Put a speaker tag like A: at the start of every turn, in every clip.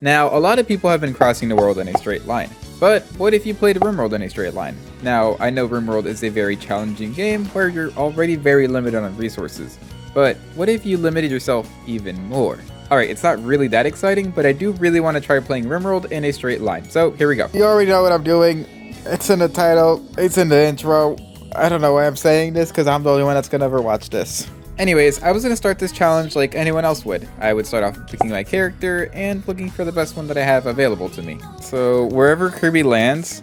A: Now, a lot of people have been crossing the world in a straight line, but what if you played RimWorld in a straight line? Now, I know RimWorld is a very challenging game where you're already very limited on resources, but what if you limited yourself even more? Alright, it's not really that exciting, but I do really want to try playing RimWorld in a straight line, so here we go.
B: You already know what I'm doing. It's in the title, it's in the intro. I don't know why I'm saying this because I'm the only one that's gonna ever watch this.
A: Anyways, I was going to start this challenge like anyone else would. I would start off picking my character and looking for the best one that I have available to me. So wherever Kirby lands,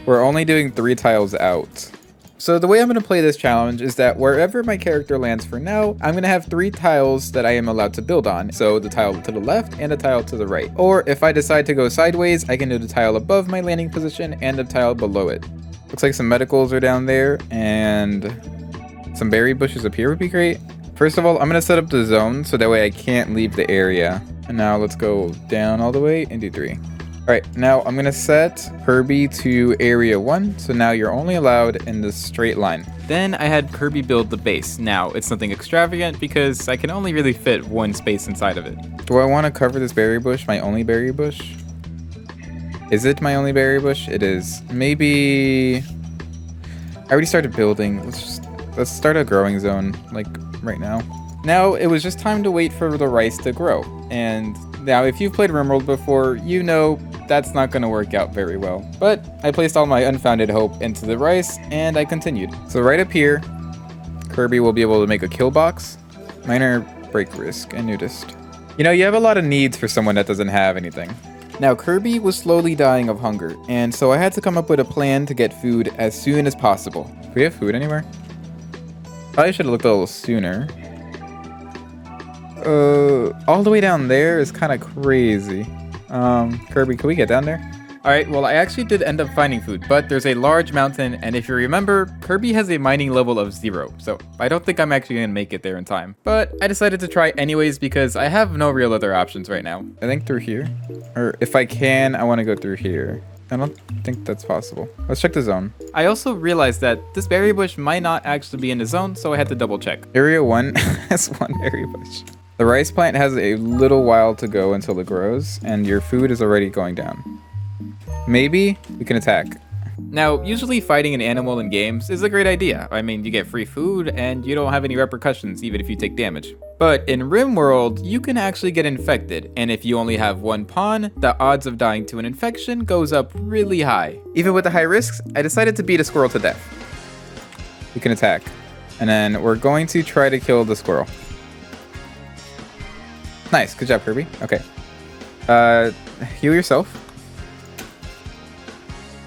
A: we're only doing 3 tiles out. So the way I'm going to play this challenge is that wherever my character lands for now, I'm going to have 3 tiles that I am allowed to build on. So the tile to the left and the tile to the right. Or if I decide to go sideways, I can do the tile above my landing position and the tile below it. Looks like some medicals are down there and some berry bushes up here would be great. First of all, I'm going to set up the zone so that way I can't leave the area. And now let's go down all the way and do 3. Alright, now I'm going to set Kirby to area 1. So now you're only allowed in this straight line. Then I had Kirby build the base. Now, it's nothing extravagant because I can only really fit 1 space inside of it. Do I want to cover this berry bush, my only berry bush? Is it my only berry bush? It is. Maybe... I already started building. Let's start a growing zone, like, right now. Now, it was just time to wait for the rice to grow. And now, if you've played RimWorld before, you know that's not going to work out very well. But I placed all my unfounded hope into the rice, and I continued. So right up here, Kirby will be able to make a kill box. Minor break risk, I noticed. You know, you have a lot of needs for someone that doesn't have anything. Now, Kirby was slowly dying of hunger, and so I had to come up with a plan to get food as soon as possible. Do we have food anywhere? Probably should have looked a little sooner. All the way down there is kind of crazy. Kirby, can we get down there? Alright, well, I actually did end up finding food, but there's a large mountain, and if you remember, Kirby has a mining level of 0, so I don't think I'm actually going to make it there in time. But I decided to try anyways because I have no real other options right now. I think through here. Or if I can, I want to go through here. I don't think that's possible. Let's check the zone. I also realized that this berry bush might not actually be in the zone, so I had to double check. Area 1 has 1 berry bush. The rice plant has a little while to go until it grows, and your food is already going down. Maybe we can attack. Now, usually fighting an animal in games is a great idea. I mean, you get free food and you don't have any repercussions even if you take damage. But in RimWorld, you can actually get infected, and if you only have 1 pawn, the odds of dying to an infection goes up really high. Even with the high risks, I decided to beat a squirrel to death. We can attack. And then we're going to try to kill the squirrel. Nice, good job, Kirby. Okay. Heal yourself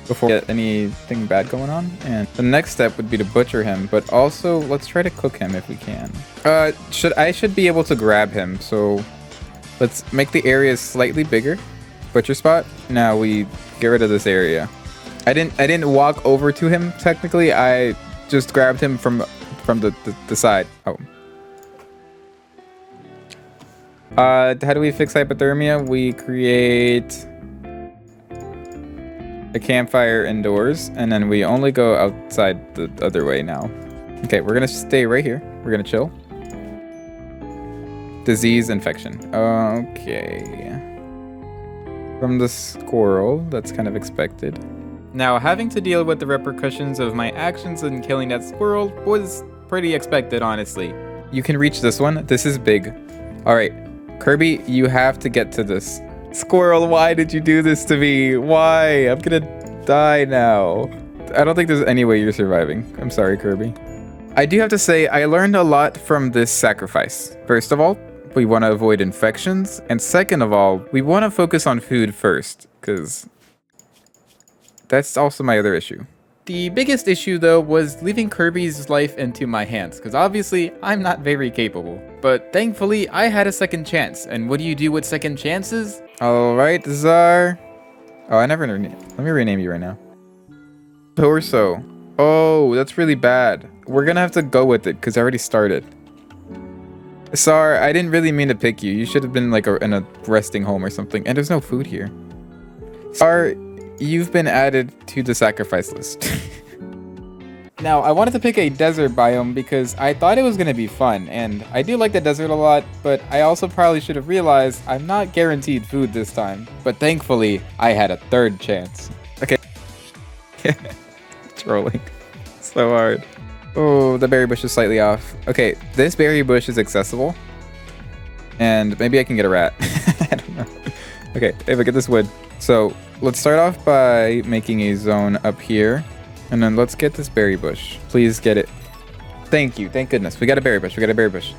A: before we get anything bad going on. And the next step would be to butcher him, but also let's try to cook him if we can. I should be able to grab him, so let's make the area slightly bigger. Butcher spot. Now we get rid of this area. I didn't walk over to him technically. I just grabbed him from the side. Oh. How do we fix hypothermia? We create a campfire indoors, and then we only go outside the other way now. Okay, we're gonna stay right here. We're gonna chill. Disease infection. Okay. From the squirrel, that's kind of expected. Now, having to deal with the repercussions of my actions in killing that squirrel was pretty expected, honestly. You can reach this one. This is big. Alright, Kirby, you have to get to this. Squirrel, why did you do this to me? Why? I'm gonna die now. I don't think there's any way you're surviving. I'm sorry, Kirby. I do have to say, I learned a lot from this sacrifice. First of all, we want to avoid infections. And second of all, we want to focus on food first, because that's also my other issue. The biggest issue, though, was leaving Kirby's life into my hands, because obviously, I'm not very capable. But thankfully, I had a second chance, and what do you do with second chances? Alright, Czar. Oh, I never renamed. Let me rename you right now. Torso. Oh, that's really bad. We're gonna have to go with it, because I already started. Czar, I didn't really mean to pick you. You should have been like in a resting home or something, and there's no food here. Czar, you've been added to the sacrifice list. Now, I wanted to pick a desert biome because I thought it was going to be fun, and I do like the desert a lot, but I also probably should have realized I'm not guaranteed food this time. But thankfully, I had a third chance. Okay. Trolling. So hard. Oh, the berry bush is slightly off. Okay, this berry bush is accessible. And maybe I can get a rat. I don't know. Okay, Ava, get this wood. So, let's start off by making a zone up here. And then let's get this berry bush. Please get it. Thank you. Thank goodness. We got a berry bush. We got a berry bush.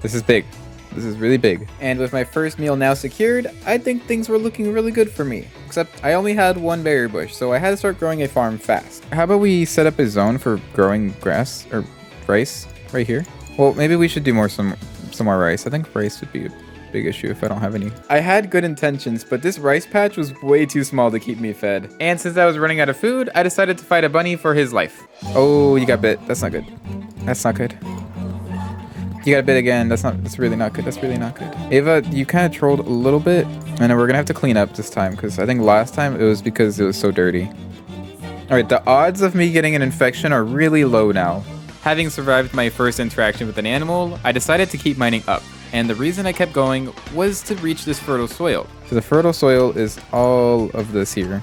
A: This is big. This is really big. And with my first meal now secured, I think things were looking really good for me. Except I only had one berry bush, so I had to start growing a farm fast. How about we set up a zone for growing grass or rice right here? Well, maybe we should do some more rice. I think rice would be a big issue if I don't have any. I had good intentions, but this rice patch was way too small to keep me fed. And since I was running out of food, I decided to fight a bunny for his life. Oh, you got bit. That's not good. That's not good. You got bit again. That's really not good. That's really not good. Ava, you kind of trolled a little bit, and we're gonna have to clean up this time because I think last time it was because it was so dirty. All right, the odds of me getting an infection are really low now. Having survived my first interaction with an animal, I decided to keep mining up. And the reason I kept going was to reach this fertile soil. So the fertile soil is all of this here.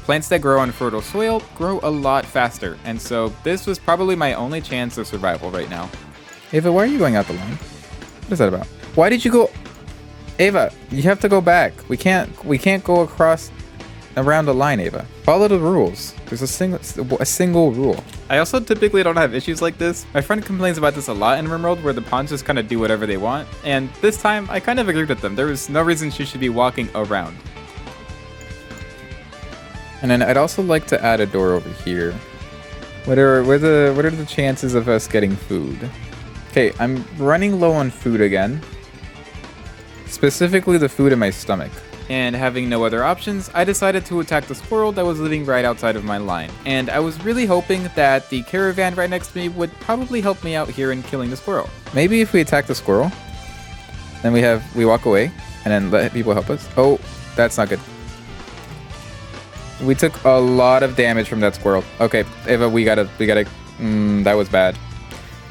A: Plants that grow on fertile soil grow a lot faster, and so this was probably my only chance of survival right now. Ava, why are you going out the line? What is that about? Why did you go? Ava, you have to go back. We can't go across around the line, Ava. Follow the rules. There's a single rule. I also typically don't have issues like this. My friend complains about this a lot in RimWorld, where the pawns just kind of do whatever they want, and this time I kind of agreed with them. There was no reason she should be walking around. And then I'd also like to add a door over here. What are the chances of us getting food? Okay, I'm running low on food again. Specifically the food in my stomach. And having no other options, I decided to attack the squirrel that was living right outside of my line. And I was really hoping that the caravan right next to me would probably help me out here in killing the squirrel. Maybe if we attack the squirrel, then we walk away and then let people help us. Oh, that's not good. We took a lot of damage from that squirrel. Okay, Ava, we gotta, that was bad.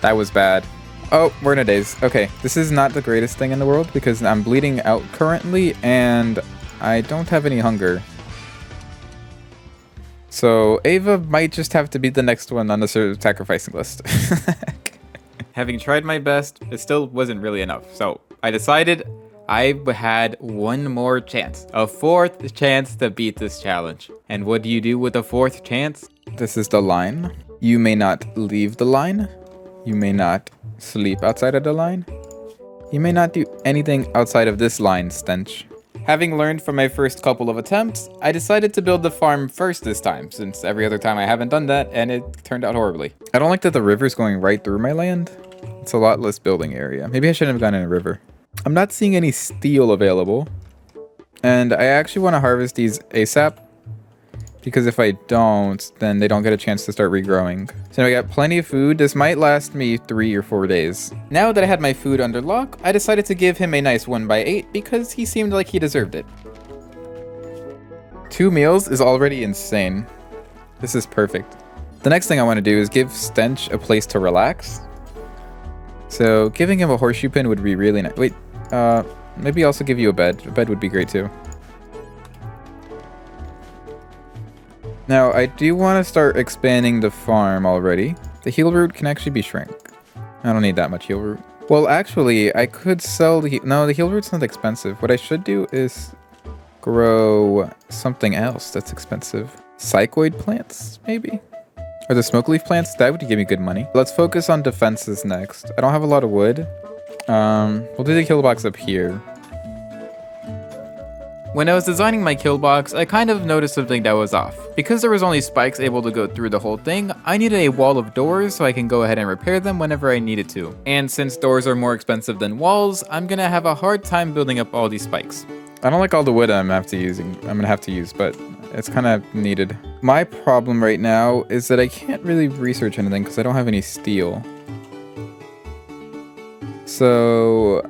A: That was bad. Oh, we're in a daze. Okay, this is not the greatest thing in the world because I'm bleeding out currently and I don't have any hunger. So Ava might just have to be the next one on the sacrificing list. Having tried my best, it still wasn't really enough. So I decided I had one more chance, a fourth chance to beat this challenge. And what do you do with a fourth chance? This is the line. You may not leave the line. You may not sleep outside of the line. You may not do anything outside of this line, Stench. Having learned from my first couple of attempts, I decided to build the farm first this time, since every other time I haven't done that, and it turned out horribly. I don't like that the river's going right through my land. It's a lot less building area. Maybe I shouldn't have gone in a river. I'm not seeing any steel available, and I actually want to harvest these ASAP, because if I don't, then they don't get a chance to start regrowing. So I got plenty of food. This might last me 3 or 4 days. Now that I had my food under lock, I decided to give him a nice 1x8 because he seemed like he deserved it. 2 meals is already insane. This is perfect. The next thing I want to do is give Stench a place to relax. So giving him a horseshoe pin would be really nice. Wait, maybe also give you a bed. A bed would be great too. Now, I do want to start expanding the farm already. The heal root can actually be shrank. I don't need that much heal root. Well, actually, I could sell the no, the heal root's not expensive. What I should do is grow something else that's expensive. Psychoid plants, maybe? Or the smoke leaf plants? That would give me good money. Let's focus on defenses next. I don't have a lot of wood. We'll do the kill box up here. When I was designing my kill box, I kind of noticed something that was off. Because there was only spikes able to go through the whole thing, I needed a wall of doors so I can go ahead and repair them whenever I needed to. And since doors are more expensive than walls, I'm gonna have a hard time building up all these spikes. I don't like all the wood I'm gonna have to use, but it's kind of needed. My problem right now is that I can't really research anything because I don't have any steel. So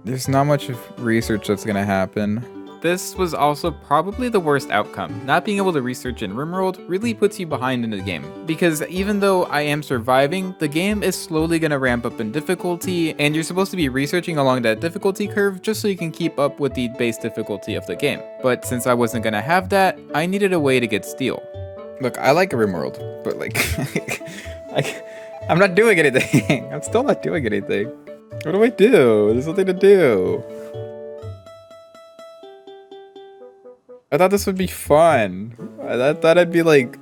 A: there's not much of research that's gonna happen. this was also probably the worst outcome. Not being able to research in RimWorld really puts you behind in the game, because even though I am surviving, the game is slowly going to ramp up in difficulty, and you're supposed to be researching along that difficulty curve just so you can keep up with the base difficulty of the game. But since I wasn't going to have that, I needed a way to get steel.
B: Look, I like RimWorld, but like, I'm not doing anything. I'm still not doing anything. What do I do? There's nothing to do. I thought this would be fun. I thought I'd be like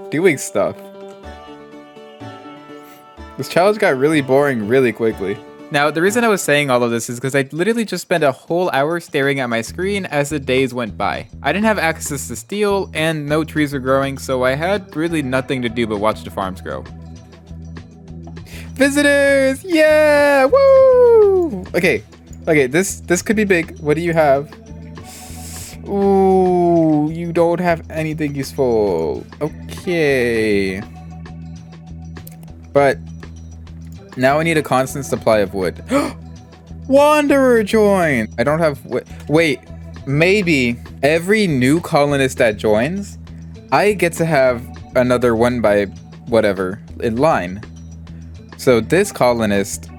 B: doing stuff. This challenge got really boring really quickly.
A: Now, the reason I was saying all of this is because I literally just spent a whole hour staring at my screen as the days went by. I didn't have access to steel, and no trees were growing, so I had really nothing to do but watch the farms grow.
B: Visitors! Yeah! Woo! Okay, this could be big. What do you have? Ooh, you don't have anything useful. Okay. But now I need a constant supply of wood. Wanderer join! I don't have wood. Wait, maybe every new colonist that joins, I get to have another one by whatever in line. So this colonist,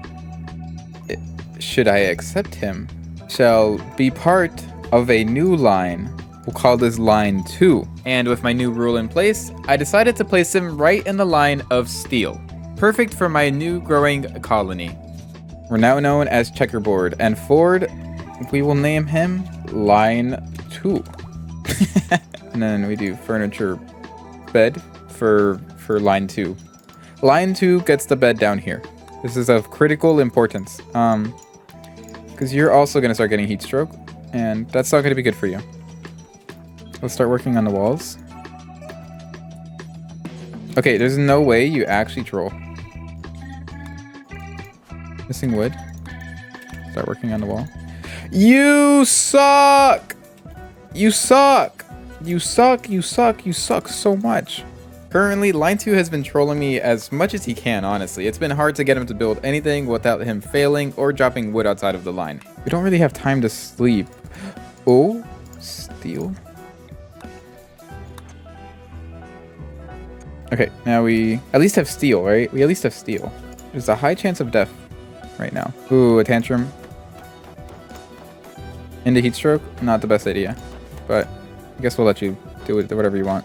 B: should I accept him, shall be part of a new line. We'll call this line 2.
A: And with my new rule in place, I decided to place him right in the line of steel. Perfect for my new growing colony.
B: We're now known as Checkerboard, and Ford, we will name him Line 2. And then we do furniture bed for line 2. Line 2 gets the bed down here. This is of critical importance. Because you're also going to start getting heat stroke, and that's not going to be good for you. Let's start working on the walls. Okay, there's no way you actually troll. Missing wood. Start working on the wall. You suck! You suck! You suck, you suck, you suck so much. Currently, Line 2 has been trolling me as much as he can, honestly. It's been hard to get him to build anything without him failing or dropping wood outside of the line. We don't really have time to sleep. Oh, steel. Okay, now we at least have steel, right? We at least have steel. There's a high chance of death right now. Ooh, a tantrum. Into heat stroke? Not the best idea. But I guess we'll let you do it, whatever you want.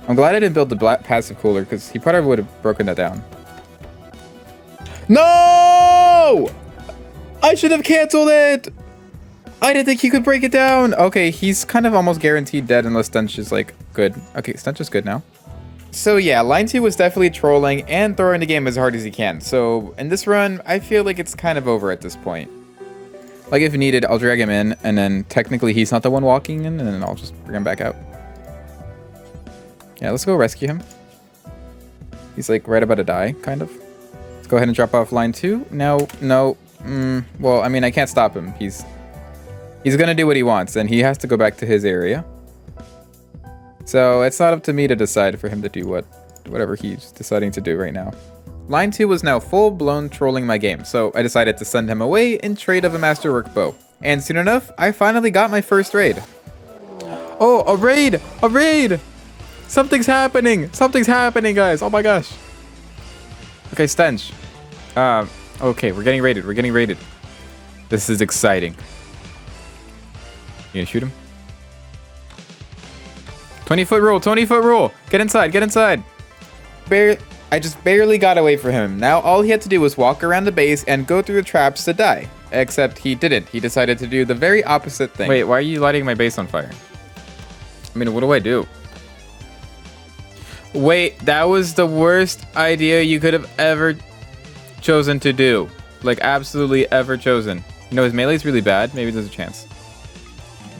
B: I'm glad I didn't build the black passive cooler because he probably would have broken that down. No! I should have canceled it! I didn't think he could break it down. Okay, he's kind of almost guaranteed dead unless Stench is like good. Okay, Stench is good now. So yeah, Line 2 was definitely trolling and throwing the game as hard as he can. So in this run, I feel like it's kind of over at this point. Like if needed, I'll drag him in and then technically he's not the one walking in and then I'll just bring him back out. Yeah, let's go rescue him. He's like right about to die, kind of. Let's go ahead and drop off Line 2. No. Well, I mean, I can't stop him. He's gonna do what he wants and he has to go back to his area. So it's not up to me to decide for him to do whatever he's deciding to do right now. Line 2 was now full-blown trolling my game, so I decided to send him away in trade of a masterwork bow. And soon enough, I finally got my first raid. Oh, a raid! A raid! Something's happening! Something's happening, guys! Oh my gosh. Okay, Stench. Okay, we're getting raided. We're getting raided. This is exciting. You gonna shoot him? 20-foot rule, 20-foot rule. Get inside, get inside. I just barely got away from him. Now all he had to do was walk around the base and go through the traps to die. Except he didn't. He decided to do the very opposite thing. Wait, why are you lighting my base on fire? I mean, what do I do? Wait, that was the worst idea you could have ever chosen to do. Like, absolutely ever chosen. You know, his melee's really bad. Maybe there's a chance.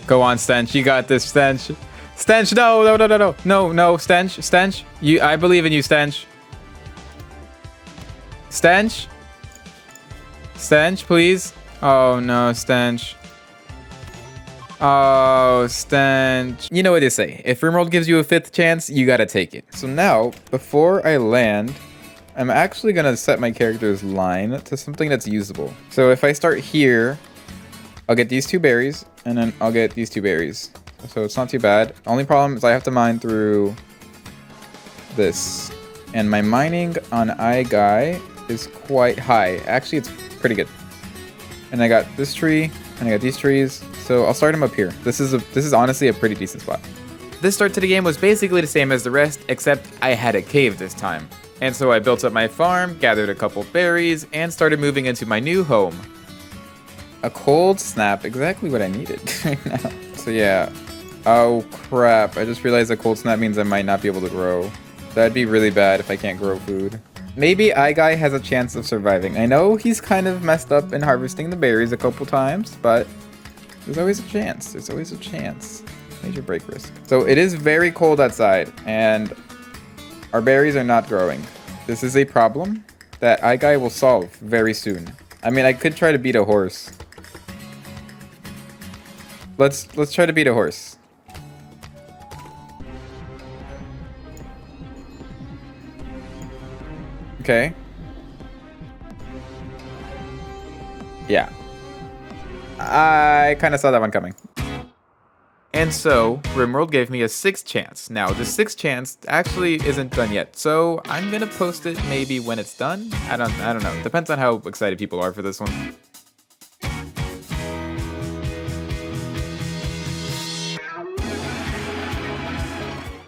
B: Go on, Stench. You got this, Stench. Stench, no, no, no, no, no. No, no, Stench, Stench. I believe in you, Stench. Stench? Stench, please. Oh, no, Stench. Oh, Stench. You know what they say. If RimWorld gives you a 5th chance, you gotta take it. So now, before I land, I'm actually gonna set my character's line to something that's usable. So if I start here,
A: I'll get these 2 berries, and then I'll get these 2 berries. So it's not too bad. Only problem is I have to mine through this. And my mining on iGuy is quite high. Actually, it's pretty good. And I got this tree, and I got these trees. So I'll start them up here. This is honestly a pretty decent spot. This start to the game was basically the same as the rest, except I had a cave this time. And so I built up my farm, gathered a couple berries, and started moving into my new home. A cold snap, exactly what I needed right now. So yeah. Oh crap, I just realized a cold snap means I might not be able to grow. That'd be really bad if I can't grow food. Maybe iGuy has a chance of surviving. I know he's kind of messed up in harvesting the berries a couple times, but there's always a chance. There's always a chance. Major break risk. So it is very cold outside, and our berries are not growing. This is a problem that iGuy will solve very soon. I mean, I could try to beat a horse. Let's try to beat a horse. Okay. Yeah. I kind of saw that one coming. And so, RimWorld gave me a 6th chance. Now, the 6th chance actually isn't done yet, so I'm gonna post it maybe when it's done. I don't know. Depends on how excited people are for this one.